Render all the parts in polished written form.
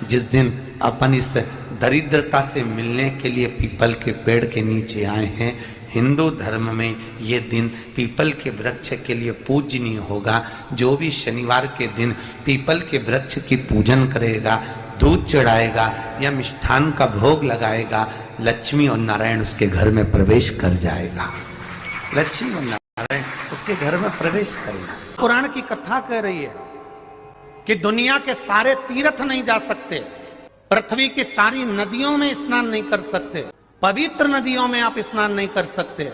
जिस दिन अपन इस दरिद्रता से मिलने के लिए पीपल के पेड़ के नीचे आए हैं, हिंदू धर्म में ये दिन पीपल के वृक्ष के लिए पूजनीय होगा। जो भी शनिवार के दिन पीपल के वृक्ष की पूजन करेगा, दूध चढ़ाएगा या मिष्ठान का भोग लगाएगा, लक्ष्मी और नारायण उसके घर में प्रवेश कर जाएगा। लक्ष्मी और नारायण उसके घर में प्रवेश करेगा। पुराण की कथा कह रही है कि दुनिया के सारे तीर्थ नहीं जा सकते, पृथ्वी की सारी नदियों में स्नान नहीं कर सकते, पवित्र नदियों में आप स्नान नहीं कर सकते,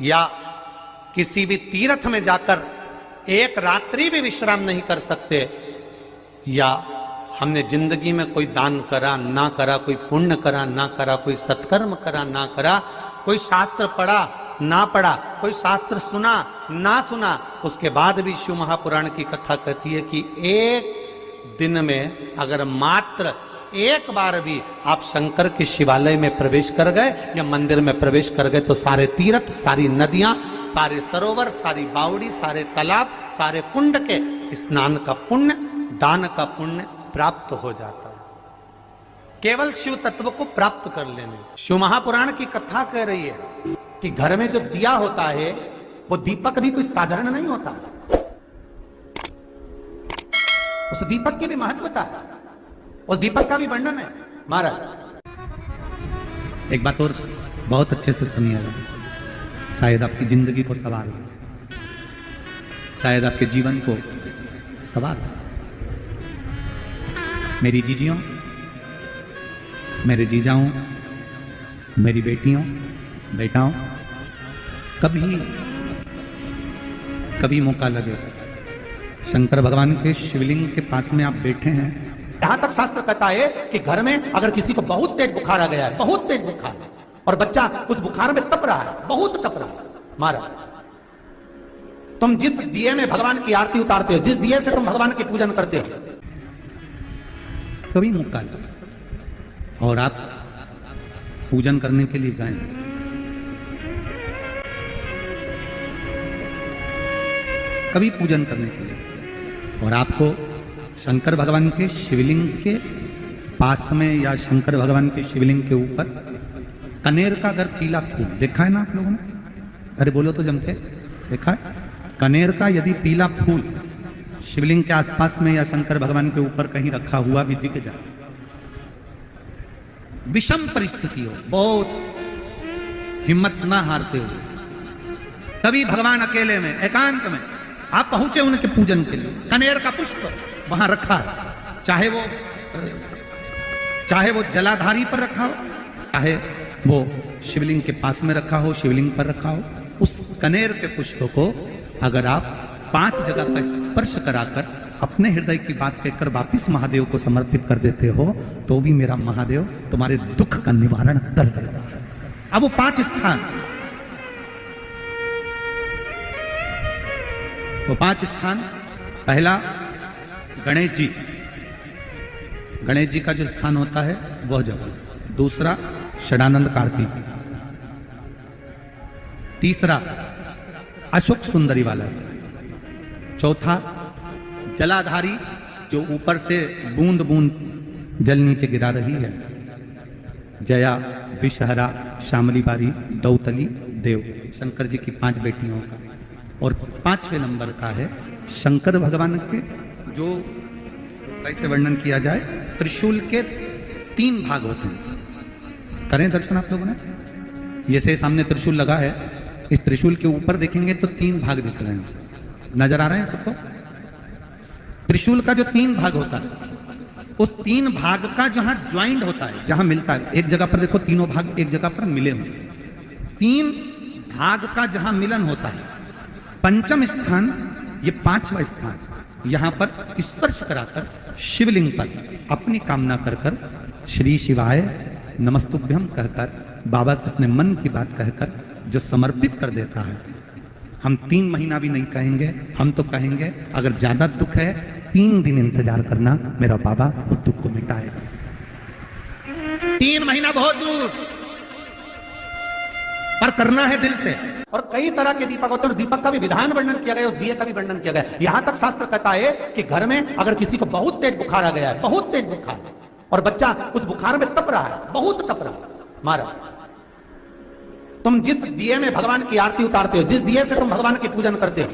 या किसी भी तीर्थ में जाकर एक रात्रि भी विश्राम नहीं कर सकते, या हमने जिंदगी में कोई दान करा ना करा, कोई पुण्य करा ना करा, कोई सत्कर्म करा ना करा, कोई शास्त्र पढ़ा ना पढ़ा, कोई शास्त्र सुना ना सुना, उसके बाद भी शिव महापुराण की कथा कहती है कि एक दिन में अगर मात्र एक बार भी आप शंकर के शिवालय में प्रवेश कर गए या मंदिर में प्रवेश कर गए तो सारे तीर्थ, सारी नदियां, सारे सरोवर, सारी बावड़ी, सारे तालाब, सारे कुंड के स्नान का पुण्य, दान का पुण्य प्राप्त हो जाता है, केवल शिव तत्व को प्राप्त कर लेने। शिव महापुराण की कथा कह रही है कि घर में जो दिया होता है वो दीपक भी कोई साधारण नहीं होता, उस दीपक की भी महत्वता है, उस दीपक का भी वर्णन है। महाराज एक बात और बहुत अच्छे से सुनिएगा, शायद आपकी जिंदगी को सवाल, शायद आपके जीवन को सवाल। मेरी जीजियों, मेरे जीजाओं, मेरी बेटियों, बेटाओं, कभी मौका लगे, शंकर भगवान के शिवलिंग के पास में आप बैठे हैं, यहां तक शास्त्र कहता है कि घर में अगर किसी को बहुत तेज बुखार आ गया है, बहुत तेज बुखार, और बच्चा उस बुखार में तप रहा है, बहुत तप रहा है, महाराज तुम जिस दिए में भगवान की आरती उतारते हो, जिस दिए से तुम भगवान की पूजन करते हो, कभी मौका लगे और आप पूजन करने के लिए गए, कभी पूजन करने के लिए, और आपको शंकर भगवान के शिवलिंग के पास में या शंकर भगवान के शिवलिंग के ऊपर कनेर का अगर पीला फूल देखा है ना आप लोगों ने, अरे बोलो तो जम के, देखा है? कनेर का यदि पीला फूल शिवलिंग के आसपास में या शंकर भगवान के ऊपर कहीं रखा हुआ भी दिख जाए, विषम परिस्थिति हो, बहुत हिम्मत ना हारते हुए, तभी भगवान अकेले में एकांत में आप पहुंचे उनके पूजन के लिए, कनेर का पुष्प वहां रखा है, चाहे वो जलाधारी पर रखा हो, चाहे वो शिवलिंग के पास में रखा हो, शिवलिंग पर रखा हो, उस कनेर के पुष्प को अगर आप 5 जगह का स्पर्श कराकर अपने हृदय की बात कहकर वापिस महादेव को समर्पित कर देते हो, तो भी मेरा महादेव तुम्हारे दुख का निवारण कर देगा। अब वो 5 स्थान, वो 5 स्थान, पहला गणेश जी, गणेश जी का जो स्थान होता है वह जगह, दूसरा षडानंद कार्तिक, तीसरा अशोक सुंदरी वाला स्थान, चौथा जलाधारी जो ऊपर से बूंद बूंद जल नीचे गिरा रही है, जया, विषहरा, शामली बारी, दौतली, देव, शंकर जी की 5 बेटियों का, और 5वें नंबर का है शंकर भगवान के, जो कैसे वर्णन किया जाए, त्रिशूल के 3 भाग होते हैं। करें दर्शन आप लोगों ने, ये से सामने त्रिशूल लगा है, इस त्रिशूल के ऊपर देखेंगे तो 3 भाग दिख रहे हैं, नजर आ रहे हैं सबको? त्रिशूल का जो 3 भाग होता है, उस 3 भाग का जहां ज्वाइंट होता है, जहां मिलता है, एक जगह पर देखो तीनों भाग एक जगह पर मिले हुए, 3 भाग का जहां मिलन होता है, 5वां स्थान, ये 5वां स्थान, यहां पर स्पर्श कराकर शिवलिंग पर अपनी कामना कर कर श्री शिवाय नमस्तुभ्यम कहकर बाबा से अपने मन की बात कहकर जो समर्पित कर देता है, हम 3 महीना भी नहीं कहेंगे, हम तो कहेंगे अगर ज्यादा दुख है 3 दिन इंतजार करना, मेरा बाबा उस दुख को मिटाएगा। 3 महीना बहुत दूर, पर करना है दिल से। और कई तरह के दीपक होते हैं, दीपक का भी विधान वर्णन किया गया, उस दिए का भी वर्णन किया गया। यहां तक शास्त्र कहता है कि घर में अगर किसी को बहुत तेज बुखार आ गया है, बहुत तेज बुखार, और बच्चा उस बुखार में तप रहा है, बहुत तप रहा है। मारा, तुम जिस दिए में भगवान की आरती उतारते हो, जिस दिए से तुम भगवान की पूजन करते हो,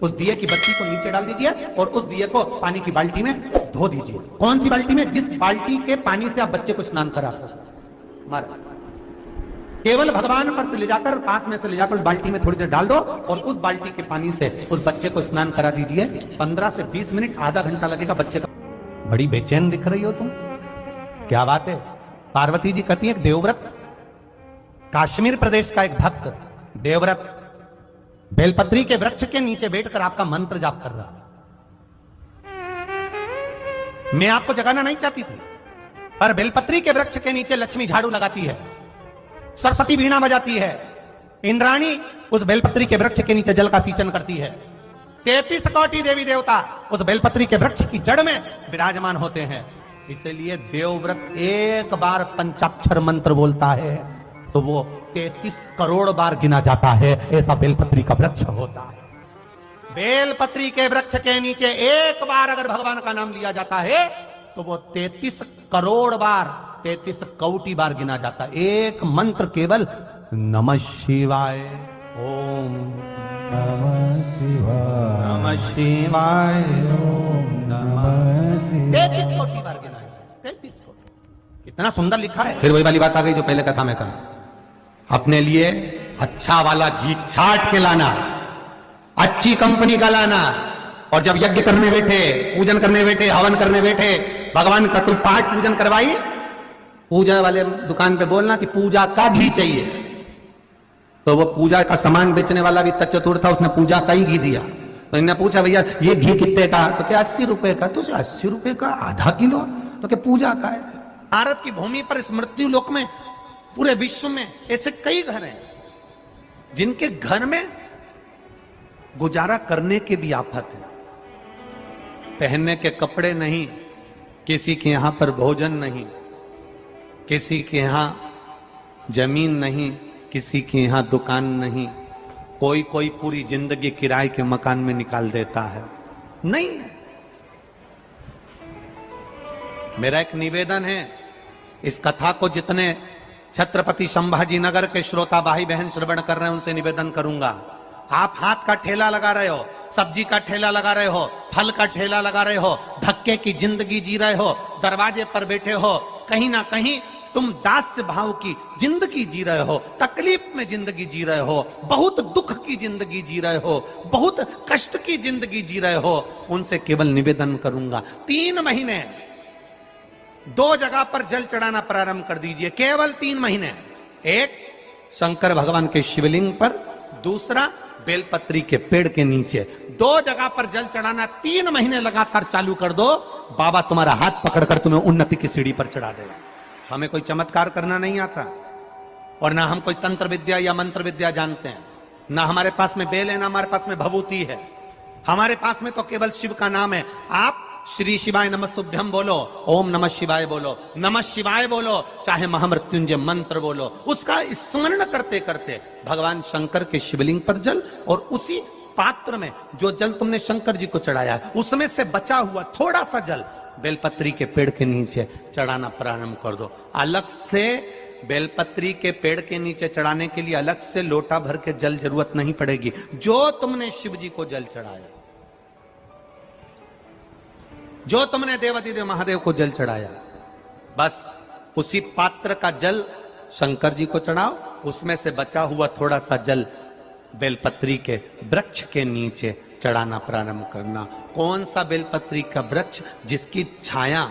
उस दिए की बत्ती को नीचे डाल दीजिए और उस दिए को पानी की बाल्टी में धो दीजिए। कौन सी बाल्टी में? जिस बाल्टी के पानी से आप बच्चे को स्नान करा सको। मारा, केवल भगवान पर से ले जाकर, पास में से ले जाकर उस बाल्टी में थोड़ी देर डाल दो और उस बाल्टी के पानी से उस बच्चे को स्नान करा दीजिए। 15 से 20 मिनट, आधा घंटा लगेगा बच्चे का। बड़ी बेचैन दिख रही हो तुम, क्या बात है? पार्वती जी कहती है देवव्रत, कश्मीर प्रदेश का एक भक्त देवव्रत बेलपत्री के वृक्ष के नीचे बैठकर आपका मंत्र जाप कर रहा। मैं आपको जगाना नहीं चाहती थी, पर बेलपत्री के वृक्ष के नीचे लक्ष्मी झाड़ू लगाती है, सरस्वती वीणा बजाती है, इंद्राणी उस बेलपत्री के वृक्ष के नीचे जल का सिंचन करती है, 33 कोटि देवी देवता उस बेलपत्री के वृक्ष की जड़ में विराजमान होते हैं। इसलिए देवव्रत एक बार पंचाक्षर मंत्र बोलता है तो वो 33 करोड़ बार गिना जाता है, ऐसा बेलपत्री का वृक्ष होता है। बेलपत्री के वृक्ष के नीचे एक बार अगर भगवान का नाम लिया जाता है तो वो 33 करोड़ बार, 33 कोटि बार गिना जाता है। एक मंत्र केवल नमः शिवाय, ओम नमः शिवाय, नमः शिवाय, ओम नमः शिवाय। 33 कोटि बार गिना है, 33 कोटि। कितना सुंदर लिखा है। फिर वही वाली बात आ गई जो पहले कथा में कहा, अपने लिए अच्छा वाला घी छाट के लाना, अच्छी कंपनी का लाना, और जब यज्ञ करने बैठे, पूजन करने बैठे, हवन करने बैठे, भगवान का कोई पाठ पूजन करवाई, पूजा वाले दुकान पे बोलना कि पूजा का घी चाहिए। तो वो पूजा का सामान बेचने वाला भी तत्चतुर था, उसने पूजा का ही घी दिया। तो इन्होंने पूछा भैया ये घी कितने का? तो क्या 80 रुपए का? तो 80 रुपए का आधा किलो? तो क्या पूजा का है? भारत की भूमि पर इस मृत्यु लोक में, पूरे विश्व में ऐसे कई घर हैं जिनके घर में गुजारा करने के भी आफत है। पहनने के कपड़े नहीं, किसी के यहां पर भोजन नहीं, किसी के यहां जमीन नहीं, किसी के यहां दुकान नहीं, कोई कोई पूरी जिंदगी किराए के मकान में निकाल देता है। नहीं, मेरा एक निवेदन है, इस कथा को जितने छत्रपति संभाजी नगर के श्रोता भाई बहन श्रवण कर रहे हैं उनसे निवेदन करूंगा, आप हाथ का ठेला लगा रहे हो, सब्जी का ठेला लगा रहे हो, फल का ठेला लगा रहे हो, धक्के की जिंदगी जी रहे हो, दरवाजे पर बैठे हो, कहीं ना कहीं तुम दास्य भाव की जिंदगी जी रहे हो, तकलीफ में जिंदगी जी रहे हो, बहुत दुख की जिंदगी जी रहे हो, बहुत कष्ट की जिंदगी जी रहे हो, उनसे केवल निवेदन करूंगा 3 महीने 2 जगह पर जल चढ़ाना प्रारंभ कर दीजिए, केवल 3 महीने। एक शंकर भगवान के शिवलिंग पर, दूसरा बेलपत्री के पेड़ के नीचे। 2 जगह पर जल चढ़ाना 3 महीने लगातार चालू कर दो, बाबा तुम्हारा हाथ पकड़कर तुम्हें उन्नति की सीढ़ी पर चढ़ा देगा। हमें कोई चमत्कार करना नहीं आता और ना हम कोई तंत्र विद्या या मंत्र विद्या जानते हैं, ना हमारे पास में बेल है, ना हमारे पास में भभूति है, हमारे पास में तो केवल शिव का नाम है। आप श्री शिवाय नमस्तुभ्यम बोलो, ओम नमः शिवाय बोलो, नमः शिवाय बोलो, चाहे महामृत्युंजय मंत्र बोलो, उसका स्मरण करते करते भगवान शंकर के शिवलिंग पर जल, और उसी पात्र में जो जल तुमने शंकर जी को चढ़ाया उसमें से बचा हुआ थोड़ा सा जल बेलपत्री के पेड़ के नीचे चढ़ाना प्रारंभ कर दो। अलग से बेलपत्री के पेड़ के नीचे चढ़ाने के लिए अलग से लोटा भर के जल जरूरत नहीं पड़ेगी। जो तुमने शिव जी को जल चढ़ाया, जो तुमने देवाधिदेव महादेव को जल चढ़ाया, बस उसी पात्र का जल शंकर जी को चढ़ाओ, उसमें से बचा हुआ थोड़ा सा जल बेलपत्री के वृक्ष के नीचे चढ़ाना प्रारंभ करना। कौन सा बेलपत्री का वृक्ष? जिसकी छाया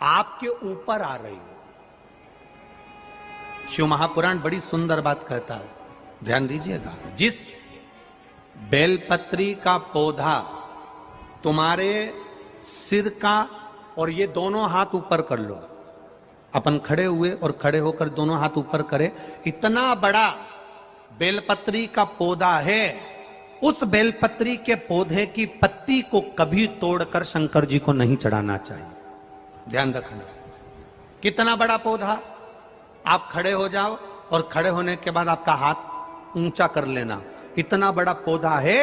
आपके ऊपर आ रही हो। शिव महापुराण बड़ी सुंदर बात कहता है, ध्यान दीजिएगा। जिस बेलपत्री का पौधा तुम्हारे सिर का, और ये दोनों हाथ ऊपर कर लो, अपन खड़े हुए और खड़े होकर दोनों हाथ ऊपर करे, इतना बड़ा बेलपत्री का पौधा है, उस बेलपत्री के पौधे की पत्ती को कभी तोड़कर शंकर जी को नहीं चढ़ाना चाहिए। ध्यान रखना, कितना बड़ा पौधा। आप खड़े हो जाओ और खड़े होने के बाद आपका हाथ ऊंचा कर लेना, इतना बड़ा पौधा है,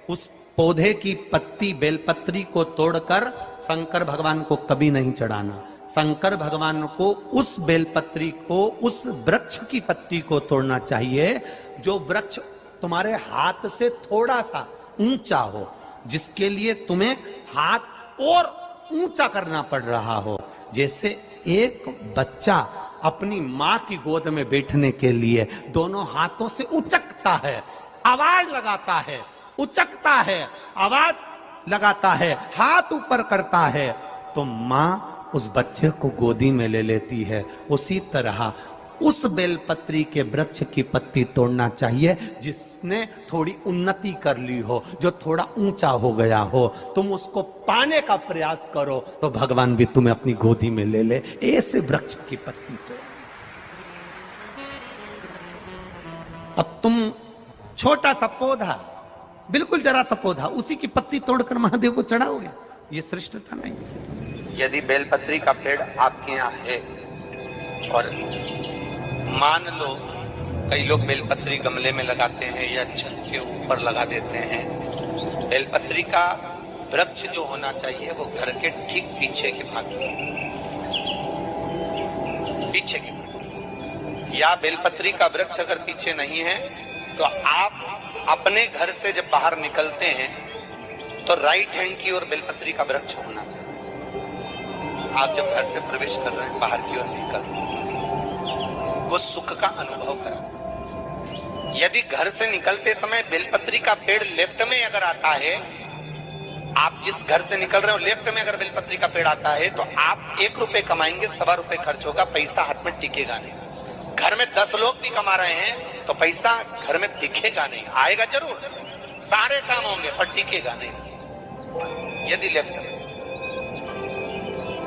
उस पौधे की पत्ती बेलपत्री को तोड़कर शंकर भगवान को कभी नहीं चढ़ाना। शंकर भगवान को उस बेलपत्री को, उस वृक्ष की पत्ती को तोड़ना चाहिए जो वृक्ष तुम्हारे हाथ से थोड़ा सा ऊंचा हो, जिसके लिए तुम्हें हाथ और ऊंचा करना पड़ रहा हो। जैसे एक बच्चा अपनी मां की गोद में बैठने के लिए दोनों हाथों से उचकता है, आवाज लगाता है, उचकता है, आवाज लगाता है, हाथ ऊपर करता है, तो मां उस बच्चे को गोदी में ले लेती है। उसी तरह उस बेलपत्री के वृक्ष की पत्ती तोड़ना चाहिए जिसने थोड़ी उन्नति कर ली हो, जो थोड़ा ऊंचा हो गया हो। तुम उसको पाने का प्रयास करो तो भगवान भी तुम्हें अपनी गोदी में ले ले। ऐसे वृक्ष की पत्ती तोड़। अब तुम छोटा सा पौधा, बिल्कुल जरा सा पौधा, उसी की पत्ती तोड़कर महादेव को चढ़ाओगे, ये श्रेष्ठता नहीं। यदि बेलपत्री का पेड़ आपके यहाँ है और मान लो कई लोग बेलपत्री गमले में लगाते हैं या छत के ऊपर लगा देते हैं, बेलपत्री का वृक्ष जो होना चाहिए वो घर के ठीक पीछे के भाग में, पीछे के भाग। या बेलपत्री का वृक्ष अगर पीछे नहीं है तो आप अपने घर से जब बाहर निकलते हैं तो राइट हैंड की ओर बेलपत्री का वृक्ष होना चाहिए। आप जब घर से प्रवेश कर रहे हैं, बाहर की ओर निकल रहे हैं, वो सुख का अनुभव करें। यदि घर से निकलते समय बेलपत्री का पेड़ लेफ्ट में अगर आता है, आप जिस घर से निकल रहे हो लेफ्ट में अगर बेलपत्री का पेड़ आता है तो आप 1 रुपए कमाएंगे, 1.25 रुपए खर्च होगा, पैसा हाथ में टिकेगा नहीं। घर में 10 लोग भी कमा रहे हैं तो पैसा घर में दिखेगा नहीं, आएगा जरूर, सारे काम होंगे पर टिकेगा नहीं। यदि लेफ्ट में,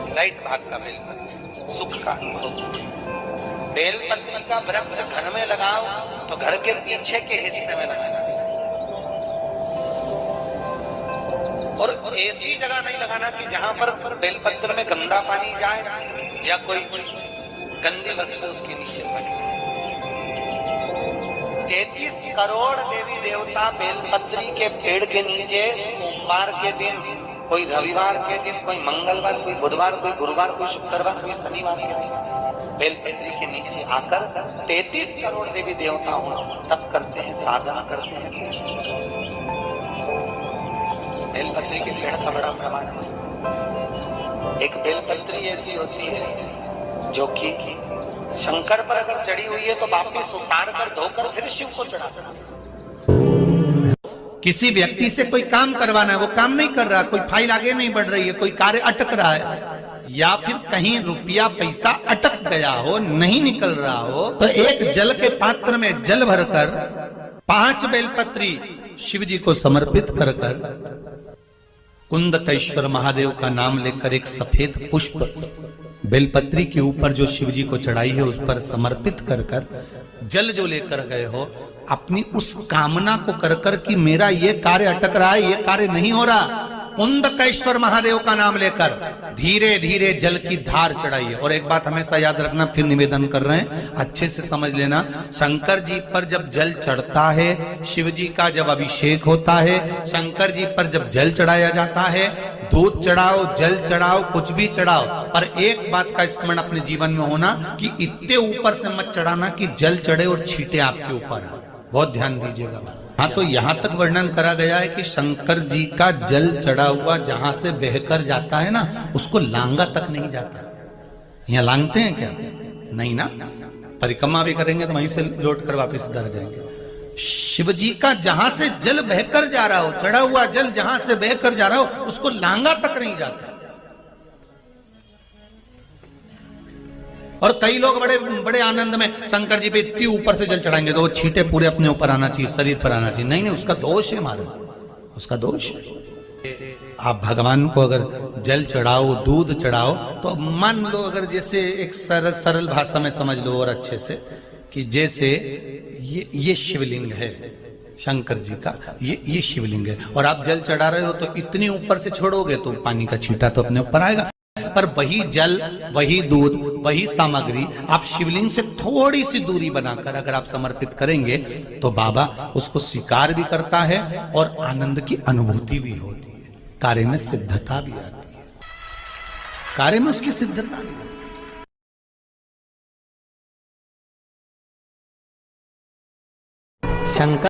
राइट भाग का बेलपत्री सुख का अनुभव। बेलपत्री का वृक्ष घर में लगाओ तो घर के पीछे के हिस्से में लगाना चाहिए, और ऐसी जगह नहीं लगाना कि जहां पर बेलपत्र में गंदा पानी जाए या कोई गंदी वस्तु उसके नीचे पड़े। 33 करोड़ देवी देवता बेलपत्री के पेड़ के नीचे सोमवार के दिन, कोई रविवार के दिन, कोई मंगलवार, कोई बुधवार, कोई गुरुवार, कोई शुक्रवार, कोई शनिवार के दिन बेलपत्री के नीचे आकर 33 करोड़ देवी देवता हो तप करते हैं, साधना करते हैं। बेलपत्री के पेड़ का बड़ा प्रमाण है। एक बेलपत्री ऐसी होती है जो कि शंकर पर अगर चढ़ी हुई है तो वापिस उतार कर धोकर फिर शिव को चढ़ा सकते। किसी व्यक्ति से कोई काम करवाना है, वो काम नहीं कर रहा, कोई फाइल आगे नहीं बढ़ रही है, कोई कार्य अटक रहा है, या फिर कहीं रुपया पैसा अटक गया हो, नहीं निकल रहा हो, तो एक जल के पात्र में जल भरकर 5 बेलपत्री शिव जी को समर्पित कर कुंदकेश्वर महादेव का नाम लेकर एक सफेद पुष्प बेलपत्री के ऊपर जो शिव जी को चढ़ाई है उस पर समर्पित कर जल जो लेकर गए हो, अपनी उस कामना को कर कि मेरा ये कार्य अटक रहा है, ये कार्य नहीं हो रहा, कुंदकेश्वर महादेव का नाम लेकर धीरे धीरे जल की धार चढ़ाइए। और एक बात हमेशा याद रखना, फिर निवेदन कर रहे हैं, अच्छे से समझ लेना, शंकर जी पर जब जल चढ़ता है, शिव जी का जब अभिषेक होता है, शंकर जी पर जब जल चढ़ाया जाता है, दूध चढ़ाओ, जल चढ़ाओ, कुछ भी चढ़ाओ, पर एक बात का स्मरण अपने जीवन में होना कि इतने ऊपर से मत चढ़ाना कि जल चढ़े और छींटे आपके ऊपर। बहुत ध्यान दीजिएगा। हाँ, तो यहां तक वर्णन करा गया है कि शंकर जी का जल चढ़ा हुआ जहां से बहकर जाता है ना, उसको लांगा तक नहीं जाता। यहाँ लांगते हैं क्या? नहीं ना, परिक्रमा भी करेंगे तो वहीं से लौट कर वापिस इधर जाएंगे। शिव जी का जहां से जल बहकर जा रहा हो, चढ़ा हुआ जल जहां से बहकर जा रहा हो, उसको लांगा तक नहीं जाता। और कई लोग बड़े बड़े आनंद में शंकर जी पे इतनी ऊपर से जल चढ़ाएंगे तो वो छींटे पूरे अपने ऊपर आना चाहिए, शरीर पर आना चाहिए। नहीं नहीं, उसका दोष है महाराज, उसका दोष है। आप भगवान को अगर जल चढ़ाओ, दूध चढ़ाओ, तो मान लो अगर जैसे एक सरल भाषा में समझ लो और अच्छे से, कि जैसे ये शिवलिंग है शंकर जी का, ये शिवलिंग है, और आप जल चढ़ा रहे हो तो इतनी ऊपर से छोड़ोगे तो पानी का छींटा तो अपने ऊपर आएगा। पर वही जल, वही दूध, वही सामग्री आप शिवलिंग से थोड़ी सी दूरी बनाकर अगर आप समर्पित करेंगे तो बाबा उसको स्वीकार भी करता है और आनंद की अनुभूति भी होती है, कार्य में सिद्धता भी आती है। कार्य में उसकी सिद्धता नहीं। शंकर